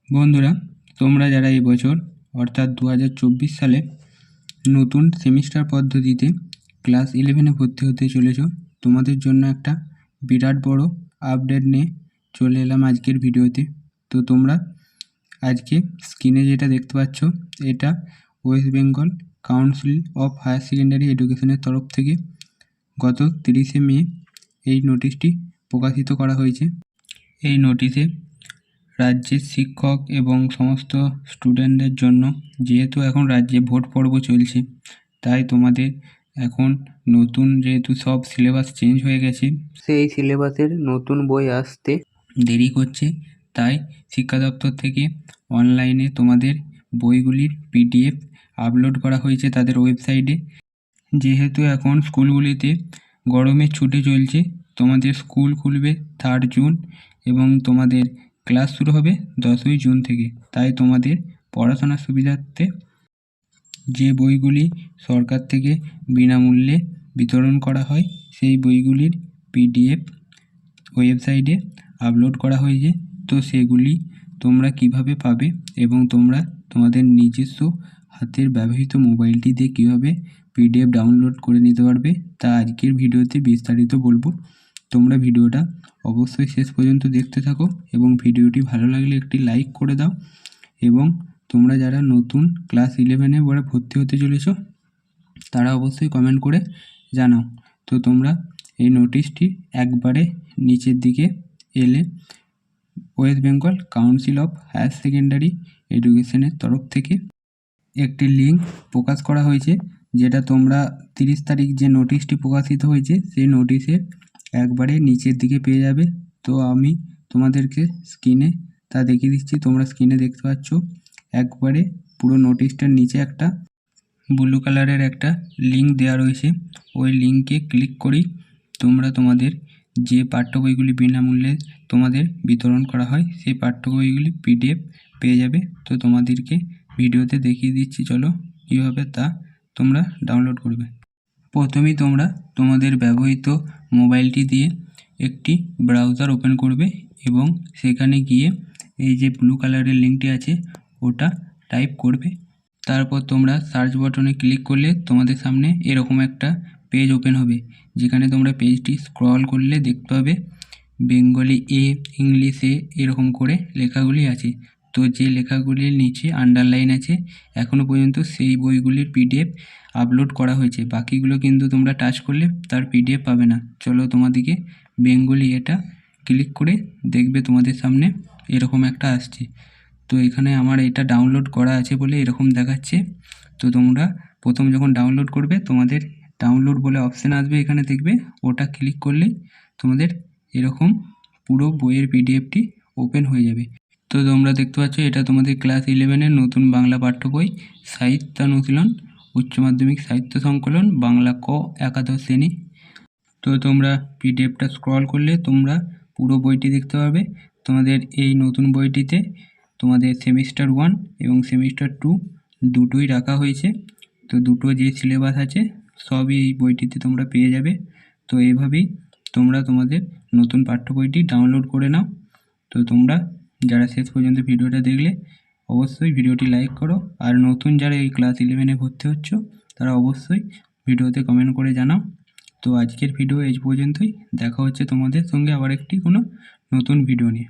বন্ধুরা, তোমরা যারা এই বছর অর্থাৎ 2024 সালে নতুন সেমিস্টার পদ্ধতিতে ক্লাস 11-এ ভর্তি হতে চলেছ, তোমাদের জন্য একটা বিরাট বড় আপডেট নিয়ে চলে এলাম আজকের ভিডিওতে। তো তোমরা আজকে স্ক্রিনে যেটা দেখতে পাচ্ছ, এটা West Bengal council of higher secondary এডুকেশনের তরফ থেকে গত 30শে মে এই নোটিশটি প্রকাশিত করা হয়েছে। এই নোটিশে রাজ্যের শিক্ষক এবং সমস্ত স্টুডেন্টদের জন্য, যেহেতু এখন রাজ্যে ভোট পর্ব চলছে, তাই তোমাদের এখন নতুন যেহেতু সব সিলেবাস চেঞ্জ হয়ে গেছে, সেই সিলেবাসের নতুন বই আসতে দেরি করছে। তাই শিক্ষা দপ্তর থেকে অনলাইনে তোমাদের বইগুলির PDF আপলোড করা হয়েছে তাদের ওয়েবসাইটে। যেহেতু এখন স্কুলগুলিতে গরমের ছুটি চলছে, তোমাদের স্কুল খুলবে 3 জুন এবং তোমাদের ক্লাস শুরু হবে 10ই জুন থেকে। তাই তোমাদের পড়াশোনার সুবিধার্থে যে বইগুলি সরকার থেকে বিনামূল্যে বিতরণ করা হয়, সেই বইগুলির PDF ওয়েবসাইটে আপলোড করা হয়েছে। তো সেগুলি তোমরা কিভাবে পাবে এবং তোমরা তোমাদের নিজস্ব হাতের ব্যবহৃত মোবাইলটি দিয়ে কীভাবে PDF ডাউনলোড করে নিতে পারবে, তা আজকের ভিডিওতে বিস্তারিত বলবো। তোমরা ভিডিওটা অবশ্যই শেষ পর্যন্ত দেখতে থাকো এবং ভিডিওটি ভালো লাগলে একটি লাইক করে দাও। এবং তোমরা যারা নতুন ক্লাস 11-এ ভর্তি হতে চলেছ, তারা অবশ্যই কমেন্ট করে জানাও। তো তোমরা এই নোটিশটি একবারে নিচের দিকে এলে West Bengal council of higher secondary এডুকেশনের তরফ থেকে একটি লিঙ্ক প্রকাশ করা হয়েছে, যেটা তোমরা 30 তারিখ যে নোটিশটি প্রকাশিত হয়েছে সেই নোটিশের একবারে নিচের দিকে পেয়ে যাবে। তো আমি তোমাদেরকে স্ক্রিনে তা দেখিয়ে দিচ্ছি। তোমরা স্ক্রিনে দেখতে পাচ্ছ একবারে পুরো নোটিশটার নিচে একটা ব্লু কালারের একটা লিঙ্ক দেওয়া রয়েছে। ওই লিঙ্কে ক্লিক করেই তোমরা তোমাদের যে পাঠ্য বইগুলি বিনামূল্যে তোমাদের বিতরণ করা হয়, সেই পাঠ্য বইগুলি PDF পেয়ে যাবে। তো তোমাদেরকে ভিডিওতে দেখিয়ে দিচ্ছি, চলো কীভাবে তা তোমরা ডাউনলোড করবে। প্রথমেই তোমরা তোমাদের ব্যবহৃত মোবাইলটি দিয়ে একটি ব্রাউজার ওপেন করবে এবং সেখানে গিয়ে এই যে ব্লু কালারের লিঙ্কটি আছে ওটা টাইপ করবে। তারপর তোমরা সার্চ বাটনে ক্লিক করলে তোমাদের সামনে এরকম একটা পেজ ওপেন হবে, যেখানে তোমরা পেজটি স্ক্রল করলে দেখতে পাবে বেঙ্গলি A, ইংলিশ A এরকম করে লেখাগুলি আছে। তো যে লেখাগুলির নিচে আন্ডারলাইন আছে, এখনও পর্যন্ত সেই বইগুলির PDF আপলোড করা হয়েছে। বাকিগুলো কিন্তু তোমরা টাচ করলে তার PDF পাবে না। চলো তোমাদেরকে বেঙ্গলি এটা ক্লিক করে দেখবে তোমাদের সামনে এরকম একটা আসছে। তো এখানে আমার এটা ডাউনলোড করা আছে বলে এরকম দেখাচ্ছে। তো তোমরা প্রথম যখন ডাউনলোড করবে, তোমাদের ডাউনলোড বলে অপশান আসবে, এখানে দেখবে, ওটা ক্লিক করলেই তোমাদের এরকম পুরো বইয়ের PDFটি ওপেন হয়ে যাবে। তো তোমরা দেখতে পাচ্ছ এটা তোমাদের ক্লাস 11-এর নতুন বাংলা পাঠ্য বই সাহিত্যানুশীলন উচ্চ মাধ্যমিক সাহিত্য সংকলন বাংলা ক একাদশ শ্রেণী। তো তোমরা PDFটা স্ক্রল করলে তোমরা পুরো বইটি দেখতে পাবে। তোমাদের এই নতুন বইটিতে তোমাদের সেমিস্টার 1 এবং সেমিস্টার 2 দুটোই রাখা হয়েছে। তো দুটো যে সিলেবাস আছে সবই এই বইটিতে তোমরা পেয়ে যাবে। তো এইভাবেই তোমরা তোমাদের নতুন পাঠ্য বইটি ডাউনলোড করে নাও। তো তোমরা যারা শেষ পর্যন্ত ভিডিওটা দেখলে অবশ্যই ভিডিওটি লাইক করো, আর নতুন যারা এই ক্লাস 11-এ ভর্তি হচ্ছ তারা অবশ্যই ভিডিওতে কমেন্ট করে জানাও। তো আজকের ভিডিও এই পর্যন্তই। দেখা হচ্ছে তোমাদের সঙ্গে আবার একটি কোনো নতুন ভিডিও নিয়ে।